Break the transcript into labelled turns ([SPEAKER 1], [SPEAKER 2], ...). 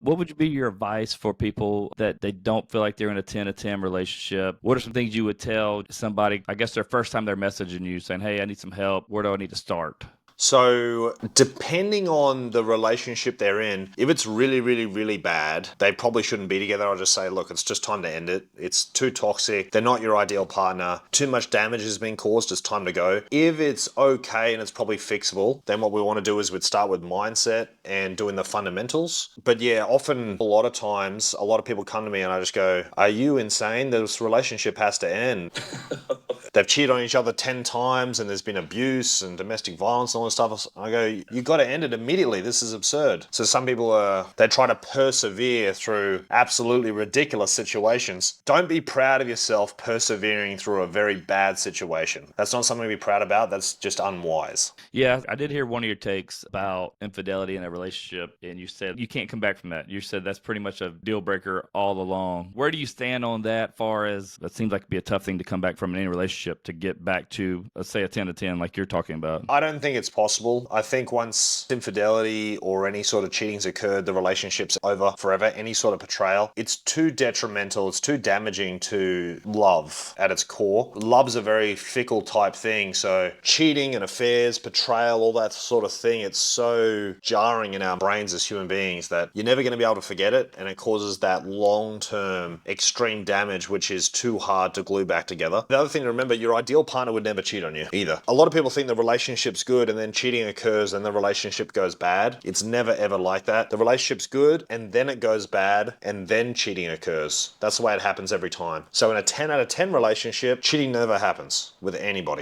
[SPEAKER 1] What would be your advice for people that they don't feel like they're in a 10 to 10 relationship? What are some things you would tell somebody, I guess their first time they're messaging you saying, hey, I need some help. Where do I need to start?
[SPEAKER 2] So, depending on the relationship they're in, if it's really, really, really bad, they probably shouldn't be together. I'll just say, look, it's just time to end it. It's too toxic. They're not your ideal partner. Too much damage has been caused. It's time to go. If it's okay and it's probably fixable, then what we want to do is we'd start with mindset and doing the fundamentals. But yeah, often, a lot of times, a lot of people come to me and I just go, are you insane? This relationship has to end. They've cheated on each other 10 times and there's been abuse and domestic violence and all this stuff. I go, you got to end it immediately. This is absurd. So some people they try to persevere through absolutely ridiculous situations. Don't be proud of yourself persevering through a very bad situation. That's not something to be proud about. That's just unwise.
[SPEAKER 1] Yeah, I did hear one of your takes about infidelity in a relationship, and you said you can't come back from that. You said that's pretty much a deal breaker all along. Where do you stand on that far as that seems like it'd be a tough thing to come back from in any relationship to get back to, let's say, a 10 to 10 like you're talking about?
[SPEAKER 2] I don't think it's possible. I think once infidelity or any sort of cheating's occurred, the relationship's over forever. Any sort of betrayal, it's too detrimental, it's too damaging to love at its core. Love's a very fickle type thing, so cheating and affairs, betrayal, all that sort of thing, it's so jarring in our brains as human beings that you're never going to be able to forget it, and it causes that long-term extreme damage which is too hard to glue back together. The other thing to remember, your ideal partner would never cheat on you either. A lot of people think the relationship's good and then cheating occurs and the relationship goes bad. It's never ever like that. The relationship's good and then it goes bad and then cheating occurs. That's the way it happens every time. So in a 10 out of 10 relationship, cheating never happens with anybody.